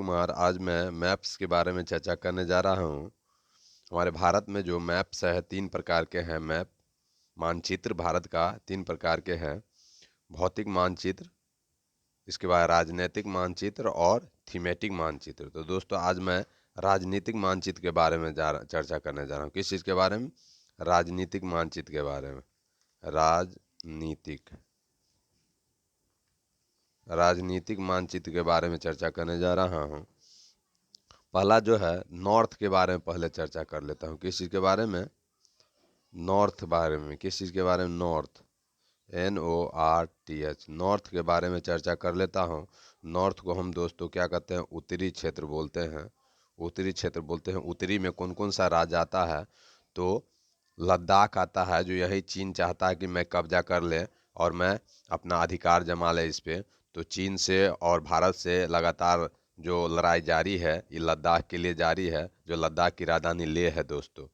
कुमार। आज मैं मैप्स के बारे में चर्चा करने जा रहा हूँ। हमारे भारत में जो मैप्स है 3 प्रकार के हैं। मानचित्र भारत का 3 प्रकार के हैं। भौतिक मानचित्र, इसके बाद राजनीतिक मानचित्र और थीमेटिक मानचित्र। तो दोस्तों आज मैं राजनीतिक मानचित्र के बारे में चर्चा करने जा रहा हूँ। किस चीज़ के बारे में? राजनीतिक मानचित्र के बारे में। राजनीतिक मानचित्र के बारे में चर्चा करने जा रहा हूँ। पहला जो है नॉर्थ के बारे में पहले चर्चा कर लेता हूँ। किस चीज़ के बारे में? नॉर्थ बारे में। किस चीज़ के बारे में? North, NORTH। नॉर्थ के बारे में चर्चा कर लेता हूँ। नॉर्थ को हम दोस्तों क्या कहते हैं? उत्तरी क्षेत्र बोलते हैं। उत्तरी क्षेत्र बोलते हैं। उत्तरी में कौन कौन सा राज्य आता है? तो लद्दाख आता है, जो यही चीन चाहता है कि मैं कब्जा कर ले और मैं अपना अधिकार जमा ले इस पे। तो चीन से और भारत से लगातार जो लड़ाई जारी है ये लद्दाख के लिए जारी है, जो लद्दाख की राजधानी लेह है दोस्तों।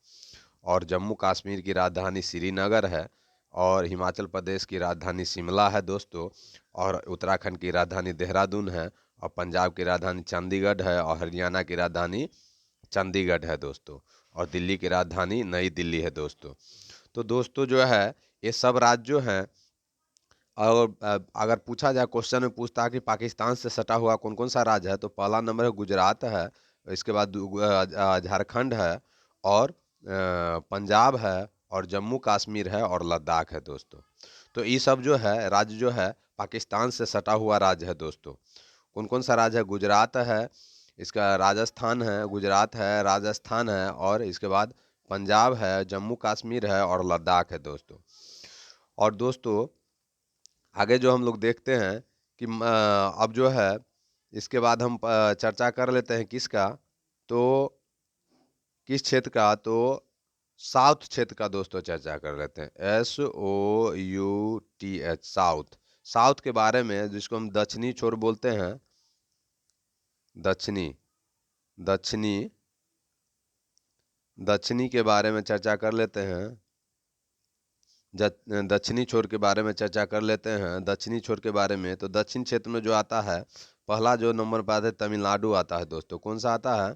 और जम्मू कश्मीर की राजधानी श्रीनगर है, और हिमाचल प्रदेश की राजधानी शिमला है दोस्तों, और उत्तराखंड की राजधानी देहरादून है, और पंजाब की राजधानी चंडीगढ़ है, और हरियाणा की राजधानी चंडीगढ़ है दोस्तों, और दिल्ली की राजधानी नई दिल्ली है दोस्तों। तो दोस्तों जो है ये सब राज्य जो हैं, और अगर पूछा जाए, क्वेश्चन में पूछता है कि पाकिस्तान से सटा हुआ कौन कौन सा राज्य है, तो पहला नंबर है गुजरात है, इसके बाद झारखंड है, और पंजाब है, और जम्मू कश्मीर है, और लद्दाख है दोस्तों। तो ये सब जो है राज्य जो है पाकिस्तान से सटा हुआ राज्य है दोस्तों। कौन कौन सा राज्य है? गुजरात है, इसका राजस्थान है, गुजरात है, राजस्थान है, और इसके बाद पंजाब है, जम्मू कश्मीर है, और लद्दाख है दोस्तों। और दोस्तों आगे जो हम लोग देखते हैं कि अब जो है इसके बाद हम चर्चा कर लेते हैं किसका? तो किस क्षेत्र का? तो साउथ क्षेत्र का दोस्तों चर्चा कर लेते हैं। SOUTH, south. साउथ के बारे में, जिसको हम दक्षिणी छोर बोलते हैं, दक्षिणी दक्षिणी दक्षिणी के बारे में चर्चा कर लेते हैं। दक्षिणी छोर के बारे में चर्चा कर लेते हैं। दक्षिणी छोर के बारे में, तो दक्षिण क्षेत्र में जो आता है, पहला जो नंबर पर आता है तमिलनाडु आता है दोस्तों। कौन सा आता है?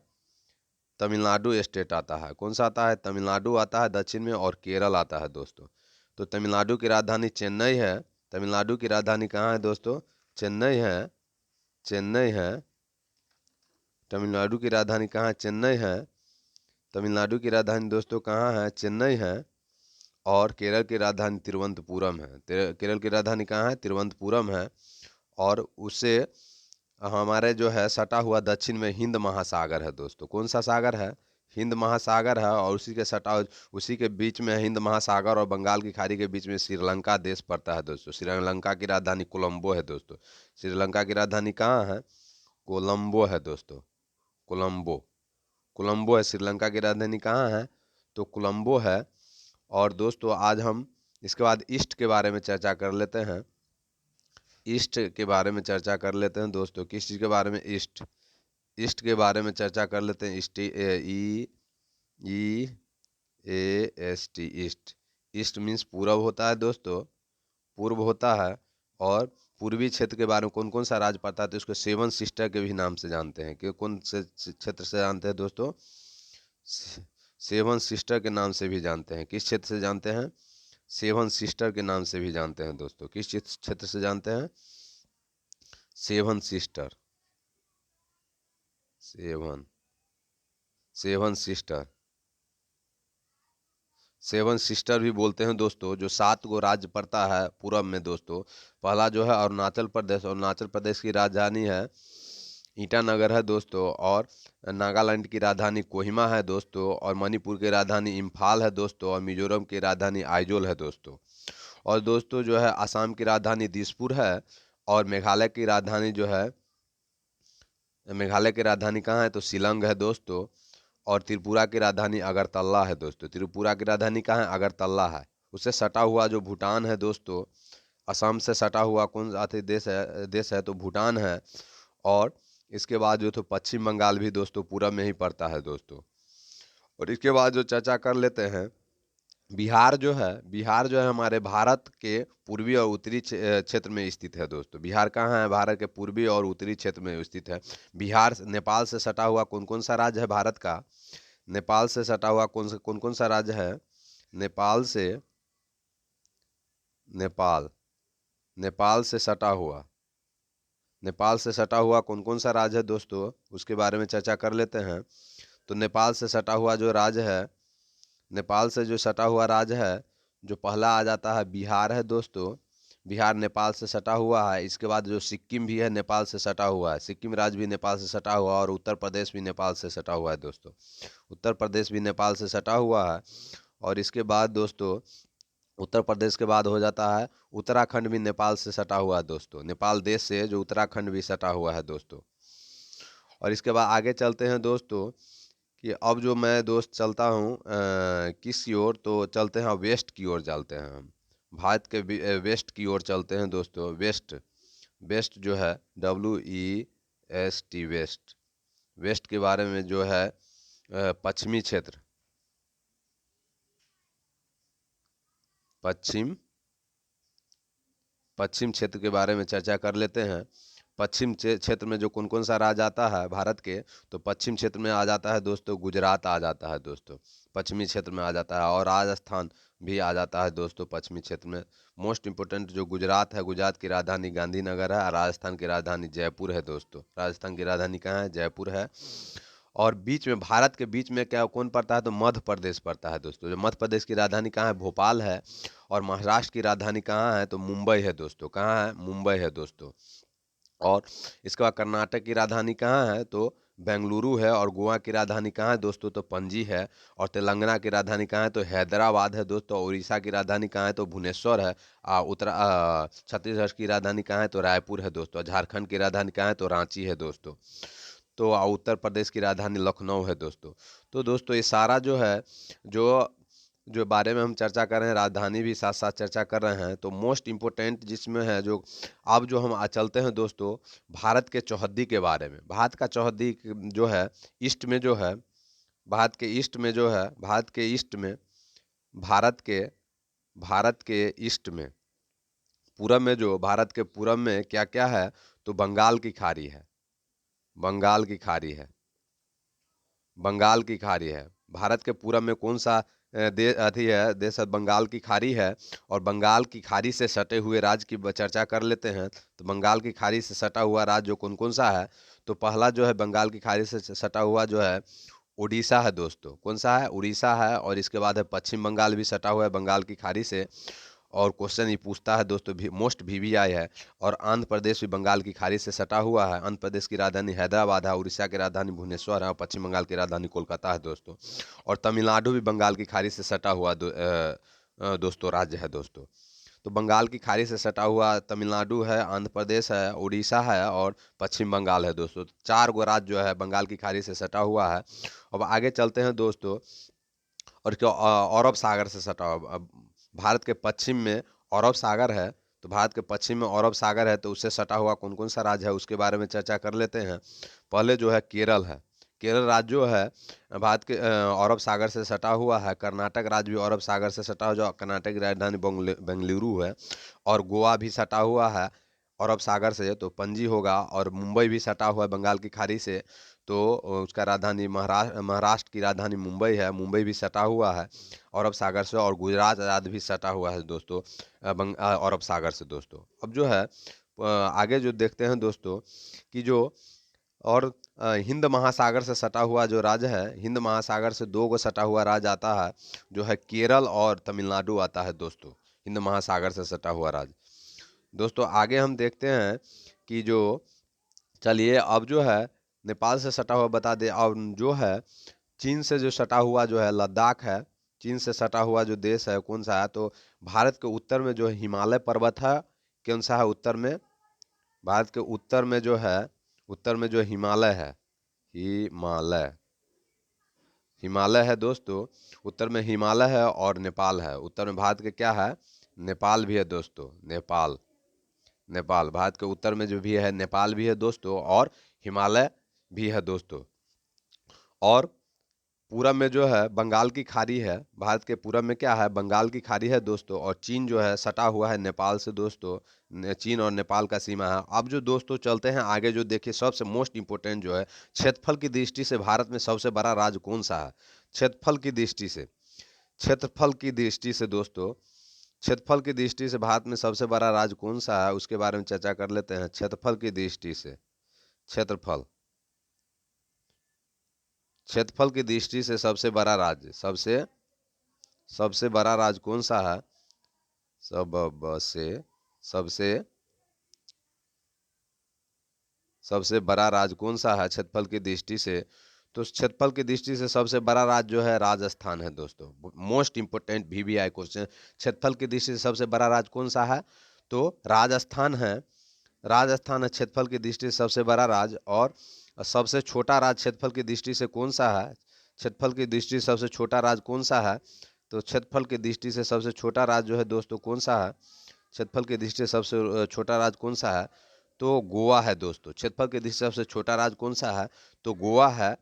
तमिलनाडु स्टेट आता है। कौन सा आता है? तमिलनाडु आता है दक्षिण में, और केरल आता है दोस्तों। तो तमिलनाडु की राजधानी चेन्नई है। तमिलनाडु की राजधानी कहाँ है दोस्तों? चेन्नई है। चेन्नई है। तमिलनाडु की राजधानी कहाँ है? चेन्नई है। तमिलनाडु की राजधानी दोस्तों कहाँ है? चेन्नई है। और केरल की राजधानी तिरुवनंतपुरम है। केरल की राजधानी कहाँ है? तिरुवनंतपुरम है। और उससे हमारे जो है सटा हुआ दक्षिण में हिंद महासागर है दोस्तों। कौन सा सागर है? हिंद महासागर है। और उसी के बीच में हिंद महासागर और बंगाल की खाड़ी के बीच में श्रीलंका देश पड़ता है दोस्तों। श्रीलंका की राजधानी कोलंबो है दोस्तों। श्रीलंका की राजधानी कहाँ है? कोलंबो है दोस्तों। कोलंबो कोलंबो है। श्रीलंका की राजधानी कहाँ है? तो कोलंबो है। और दोस्तों आज हम इसके बाद ईस्ट के बारे में चर्चा कर लेते हैं। ईस्ट के बारे में चर्चा कर लेते हैं दोस्तों। किस चीज़ के बारे में? ईस्ट ईस्ट के बारे में चर्चा कर लेते हैं। EAST, east. ईस्ट मीन्स पूरब होता है दोस्तों, पूर्व होता है। और पूर्वी क्षेत्र के बारे में कौन कौन सा राज्य पता है? तो इसको सेवन सिस्टर के भी नाम से जानते हैं। कि कौन से क्षेत्र से जानते हैं दोस्तों? सेवन सिस्टर के नाम से भी जानते हैं। किस क्षेत्र से जानते हैं? सेवन सिस्टर के नाम से भी जानते हैं दोस्तों। किस क्षेत्र से जानते हैं? Seven sister. Seven seven sister seven sister भी बोलते हैं दोस्तों। जो 7 गो राज्य पड़ता है पूरब में दोस्तों। पहला जो है अरुणाचल प्रदेश। अरुणाचल प्रदेश की राजधानी है ईटानगर है दोस्तों। और नागालैंड की राजधानी कोहिमा है दोस्तों। और मणिपुर की राजधानी इम्फाल है दोस्तों। और मिजोरम की राजधानी आइजोल है दोस्तों। और दोस्तों जो है असम की राजधानी दिसपुर है। और मेघालय की राजधानी कहाँ है? तो शिलंग है दोस्तों। और त्रिपुरा की राजधानी अगरतला है दोस्तों। त्रिपुरा की राजधानी कहाँ है? अगरतला है। उससे सटा हुआ जो भूटान है दोस्तों, असम से सटा हुआ कौन सा देश है? तो भूटान है। और इसके बाद जो तो पश्चिम बंगाल भी दोस्तों पूरब में ही पड़ता है दोस्तों। और इसके बाद जो चर्चा कर लेते हैं बिहार जो है हमारे भारत के पूर्वी और उत्तरी क्षेत्र में स्थित है दोस्तों। बिहार कहाँ है? भारत के पूर्वी और उत्तरी क्षेत्र में स्थित है। बिहार नेपाल से सटा हुआ कौन कौन सा राज्य है भारत का? नेपाल से सटा हुआ कौन कौन सा राज्य है? नेपाल से नेपाल नेपाल से सटा हुआ नेपाल से सटा हुआ कौन कौन सा राज्य है दोस्तों, उसके बारे में चर्चा कर लेते हैं। तो नेपाल से सटा हुआ जो राज्य है, नेपाल से जो सटा हुआ राज्य है, जो पहला आ जाता है बिहार है दोस्तों। बिहार नेपाल से सटा हुआ है। इसके बाद जो सिक्किम भी है नेपाल से सटा हुआ है, सिक्किम राज्य भी नेपाल से सटा हुआ है। और उत्तर प्रदेश भी नेपाल से सटा हुआ है दोस्तों, उत्तर प्रदेश भी नेपाल से सटा हुआ है। और इसके बाद दोस्तों उत्तर प्रदेश के बाद हो जाता है उत्तराखंड भी नेपाल से सटा हुआ है दोस्तों। नेपाल देश से जो उत्तराखंड भी सटा हुआ है दोस्तों। और इसके बाद आगे चलते हैं दोस्तों कि अब जो मैं दोस्त चलता हूँ किस की ओर, तो चलते हैं वेस्ट की ओर चलते हैं हम। भारत के वेस्ट की ओर चलते हैं दोस्तों। वेस्ट वेस्ट जो है WEST वेस्ट, वेस्ट के बारे में जो है पश्चिमी क्षेत्र, पश्चिम पश्चिम क्षेत्र के बारे में चर्चा कर लेते हैं। पश्चिम क्षेत्र में जो कौन कौन सा राज्य आता है भारत के, तो पश्चिम क्षेत्र में आ जाता है दोस्तों गुजरात आ जाता है दोस्तों, पश्चिमी क्षेत्र में आ जाता है। और राजस्थान भी आ जाता है दोस्तों पश्चिमी क्षेत्र में। मोस्ट इंपोर्टेंट जो गुजरात है, गुजरात की राजधानी गांधीनगर है और राजस्थान की राजधानी जयपुर है दोस्तों। राजस्थान की राजधानी कहाँ है? जयपुर है। और बीच में, भारत के बीच में क्या कौन पड़ता है? तो मध्य प्रदेश पड़ता है दोस्तों। जो मध्य प्रदेश की राजधानी कहाँ है? भोपाल है। और महाराष्ट्र की राजधानी कहाँ है? तो मुंबई है दोस्तों। कहाँ है? मुंबई है दोस्तों। और इसके बाद कर्नाटक की राजधानी कहाँ है? तो बेंगलुरु है। और गोवा की राजधानी कहाँ है दोस्तों? तो पणजी है। और तेलंगाना की राजधानी कहाँ है? तो हैदराबाद है दोस्तों। उड़ीसा की राजधानी कहाँ है? तो भुवनेश्वर है। छत्तीसगढ़ की राजधानी कहाँ है? तो रायपुर है दोस्तों। झारखंड की राजधानी कहाँ है? तो रांची है दोस्तों। तो उत्तर प्रदेश की राजधानी लखनऊ है दोस्तों। तो दोस्तों ये सारा जो है, जो जो बारे में हम चर्चा कर रहे हैं, राजधानी भी साथ साथ चर्चा कर रहे हैं, तो मोस्ट इम्पोर्टेंट जिसमें है जो, अब जो हम चलते हैं दोस्तों भारत के चौहद्दी के बारे में। भारत का चौहद्दी जो है ईस्ट में जो है, भारत के ईस्ट में जो है, भारत के ईस्ट में, भारत के भारत के ईस्ट में, पूरब में, जो भारत के पूरब में क्या क्या है? तो बंगाल की खाड़ी है, बंगाल की खाड़ी है, बंगाल की खाड़ी है। भारत के पूरब में कौन सा अथी है देश है? बंगाल की खाड़ी है। और बंगाल की खाड़ी से सटे हुए राज्य की चर्चा कर लेते हैं। तो बंगाल की खाड़ी से सटा हुआ राज्य जो कौन कौन सा है? तो पहला जो है बंगाल की खाड़ी से सटा हुआ जो है उड़ीसा है दोस्तों। कौन सा है? उड़ीसा है। और इसके बाद है पश्चिम बंगाल भी सटा हुआ है बंगाल की खाड़ी से। और क्वेश्चन ये पूछता है दोस्तों, मोस्ट VVI है। और आंध्र प्रदेश भी बंगाल की खाड़ी से सटा हुआ है। आंध्र प्रदेश की राजधानी हैदराबाद है। उड़ीसा की राजधानी भुवनेश्वर है। और पश्चिम बंगाल की राजधानी कोलकाता है दोस्तों। और तमिलनाडु भी बंगाल की खाड़ी से सटा हुआ दोस्तों राज्य है दोस्तों। तो बंगाल की खाड़ी से सटा हुआ तमिलनाडु है, आंध्र प्रदेश है, उड़ीसा है और पश्चिम बंगाल है दोस्तों। चार गो राज्य जो है बंगाल की खाड़ी से सटा हुआ है। अब आगे चलते हैं दोस्तों। और क्या अरब सागर से सटा हुआ, अब भारत के पश्चिम में अरब सागर है। तो भारत के पश्चिम में अरब सागर है, तो उससे सटा हुआ कौन कौन सा राज्य है उसके बारे में चर्चा कर लेते हैं। पहले जो है केरल है। केरल राज्य जो है भारत के अरब सागर से सटा हुआ है। कर्नाटक राज्य भी अरब सागर से सटा हुआ, जो कर्नाटक की राजधानी बेंगलुरु है। और गोवा भी सटा हुआ है अरब सागर से, तो पणजी होगा। और मुंबई भी सटा हुआ है बंगाल की खाड़ी से, तो उसका राजधानी महाराष्ट्र की राजधानी मुंबई है। मुंबई भी सटा हुआ है अरब सागर से। और गुजरात राज्य भी सटा हुआ है दोस्तों अरब सागर से दोस्तों। अब जो है आगे जो देखते हैं दोस्तों कि जो, और हिंद महासागर से सटा हुआ जो राज्य है, हिंद महासागर से दो गो सटा हुआ राज्य आता है, जो है केरल और तमिलनाडु आता है दोस्तों। हिंद महासागर से सटा हुआ राज्य दोस्तों। आगे हम देखते हैं कि जो, चलिए अब जो है नेपाल से सटा हुआ बता दे। और जो है चीन से जो सटा हुआ जो है लद्दाख है। चीन से सटा हुआ जो देश है कौन सा है? तो भारत के उत्तर में जो हिमालय पर्वत है, कौन सा है उत्तर में? भारत के उत्तर में जो है, उत्तर में जो हिमालय है, हिमालय, हिमालय है दोस्तों। उत्तर में हिमालय है और नेपाल है। उत्तर में भारत के क्या है? नेपाल भी है दोस्तों। नेपाल, नेपाल भारत के उत्तर में जो भी है नेपाल भी है दोस्तों। और हिमालय भी है दोस्तों। और पूरब में जो है बंगाल की खाड़ी है। भारत के पूरब में क्या है, बंगाल की खाड़ी है दोस्तों, और चीन जो है सटा हुआ है नेपाल से दोस्तों। चीन और नेपाल का सीमा है। अब जो दोस्तों चलते हैं आगे, जो देखिए सबसे मोस्ट इंपोर्टेंट जो है, क्षेत्रफल की दृष्टि से भारत में सबसे बड़ा राज्य कौन सा है। क्षेत्रफल की दृष्टि से, क्षेत्रफल की दृष्टि से दोस्तों, क्षेत्रफल की दृष्टि से भारत में सबसे बड़ा राज्य कौन सा है, उसके बारे में चर्चा कर लेते हैं। क्षेत्रफल की दृष्टि से, क्षेत्रफल, क्षेत्रफल की दृष्टि से सबसे बड़ा राज्य, सबसे सबसे बड़ा राज्य कौन सा है, सबसे सबसे बड़ा राज्य कौन सा है क्षेत्रफल की दृष्टि से। तो क्षेत्रफल की दृष्टि से सबसे बड़ा राज्य जो है राजस्थान है दोस्तों। मोस्ट इंपोर्टेंट VVI क्वेश्चन, क्षेत्रफल की दृष्टि से सबसे बड़ा राज्य कौन सा है, तो राजस्थान है। राजस्थान है क्षेत्रफल की दृष्टि से सबसे बड़ा राज्य। और सबसे छोटा राज्य क्षेत्रफल की दृष्टि से कौन सा है, क्षेत्रफल की दृष्टि से सबसे छोटा राज्य कौन सा है, तो क्षेत्रफल की दृष्टि से सबसे छोटा राज्य जो है दोस्तों कौन सा है, क्षेत्रफल की दृष्टि से सबसे छोटा राज्य कौन सा है, तो गोवा है दोस्तों। क्षेत्रफल की दृष्टि से सबसे छोटा राज्य कौन सा है, तो गोवा है।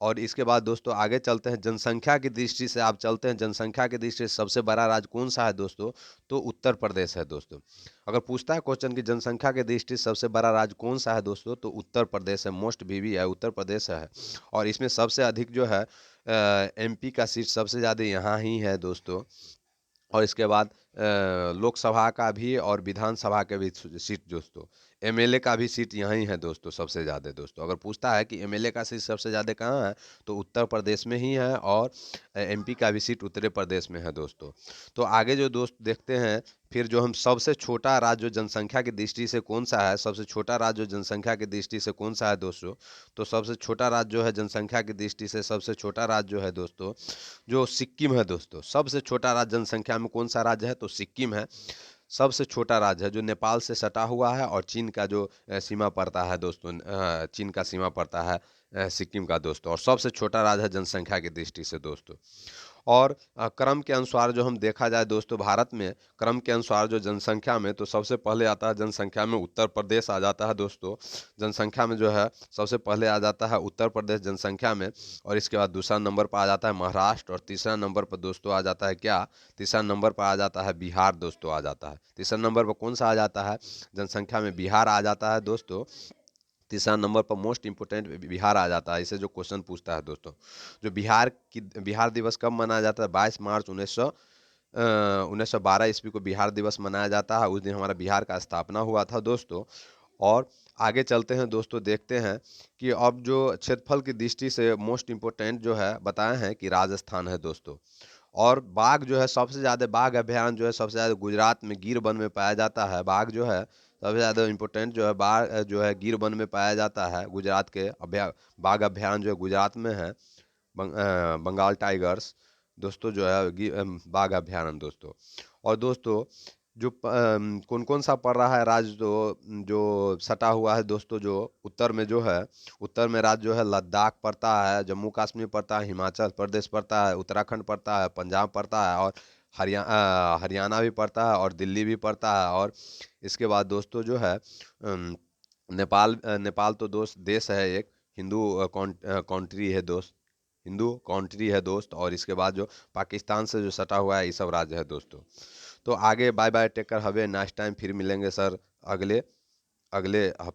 और इसके बाद दोस्तों आगे चलते हैं, जनसंख्या की दृष्टि से आप चलते हैं, जनसंख्या की दृष्टि से सबसे बड़ा राज्य कौन सा है दोस्तों, तो उत्तर प्रदेश है दोस्तों। अगर पूछता है क्वेश्चन की जनसंख्या की दृष्टि से सबसे बड़ा राज्य कौन सा है दोस्तों, तो उत्तर प्रदेश है। मोस्ट VV है, उत्तर प्रदेश है। और इसमें सबसे अधिक जो है MP का सीट सबसे ज़्यादा यहाँ ही है दोस्तों। और इसके बाद लोकसभा का भी और विधानसभा के भी सीट दोस्तों, MLA का भी सीट यहीं है दोस्तों सबसे ज़्यादा दोस्तों। अगर पूछता है कि MLA का सीट सबसे ज़्यादा कहाँ है, तो उत्तर प्रदेश में ही है। और MP का भी सीट उत्तर प्रदेश में है दोस्तों। तो आगे जो दोस्त देखते हैं, फिर जो हम सबसे छोटा राज्य जो जनसंख्या की दृष्टि से कौन सा है, सबसे छोटा राज्य जो जनसंख्या की दृष्टि से कौन सा है दोस्तों, तो सबसे छोटा राज्य जो है जनसंख्या की दृष्टि से सबसे छोटा राज्य जो है दोस्तों, जो सिक्किम है दोस्तों। सबसे छोटा राज्य जनसंख्या में कौन सा राज्य है, तो सिक्किम है। सबसे छोटा राज्य है जो नेपाल से सटा हुआ है, और चीन का जो सीमा पड़ता है दोस्तों, चीन का सीमा पड़ता है सिक्किम का दोस्तों। और सबसे छोटा राज्य है जनसंख्या की दृष्टि से दोस्तों। और क्रम के अनुसार जो हम देखा जाए दोस्तों, भारत में क्रम के अनुसार जो जनसंख्या में, तो सबसे पहले आता है जनसंख्या में उत्तर प्रदेश आ जाता है दोस्तों। जनसंख्या में जो है सबसे पहले आ जाता है उत्तर प्रदेश जनसंख्या में। और इसके बाद दूसरा नंबर पर आ जाता है महाराष्ट्र। और तीसरा नंबर पर दोस्तों आ जाता है क्या, तीसरा नंबर पर आ जाता है बिहार दोस्तों आ जाता है। तीसरा नंबर पर कौन सा आ जाता है, जनसंख्या में बिहार आ जाता है दोस्तों। तीसरा नंबर पर मोस्ट इंपोर्टेंट बिहार आ जाता है। इसे जो क्वेश्चन पूछता है दोस्तों, जो बिहार दिवस कब मनाया जाता है, 22 मार्च 1912 ईस्वी को बिहार दिवस मनाया जाता है। उस दिन हमारा बिहार का स्थापना हुआ था दोस्तों। और आगे चलते हैं दोस्तों, देखते हैं कि अब जो क्षेत्रफल की दृष्टि से मोस्ट इम्पोर्टेंट जो है बताए हैं कि राजस्थान है दोस्तों। और बाघ जो है सबसे ज़्यादा, बाघ अभ्यारण्य जो है सबसे ज़्यादा गुजरात में गिर वन में पाया जाता है। बाघ जो है सबसे ज़्यादा इम्पोर्टेंट जो है बाघ जो है गिर वन में पाया जाता है। गुजरात के बाघ अभ्यारण्य जो है गुजरात में है। बंगाल टाइगर्स दोस्तों जो है बाघ अभ्यारण्य दोस्तों। और दोस्तों जो कौन कौन सा पड़ रहा है राज्य जो सटा हुआ है दोस्तों, जो उत्तर में जो है, उत्तर में राज्य जो है लद्दाख पड़ता है, जम्मू कश्मीर पड़ता है, हिमाचल प्रदेश पड़ता है, उत्तराखंड पड़ता है, पंजाब पड़ता है, और हरियाणा भी पड़ता है, और दिल्ली भी पड़ता है। और इसके बाद दोस्तों जो है नेपाल तो दोस्त देश है एक, हिंदू कंट्री है दोस्त, हिंदू कंट्री है दोस्त। और इसके बाद जो पाकिस्तान से जो सटा हुआ है, ये सब राज्य है दोस्तों। तो आगे बाय बाय, टेक कर, हैव ए नाइस टाइम। फिर मिलेंगे सर अगले अगले हफ्ते।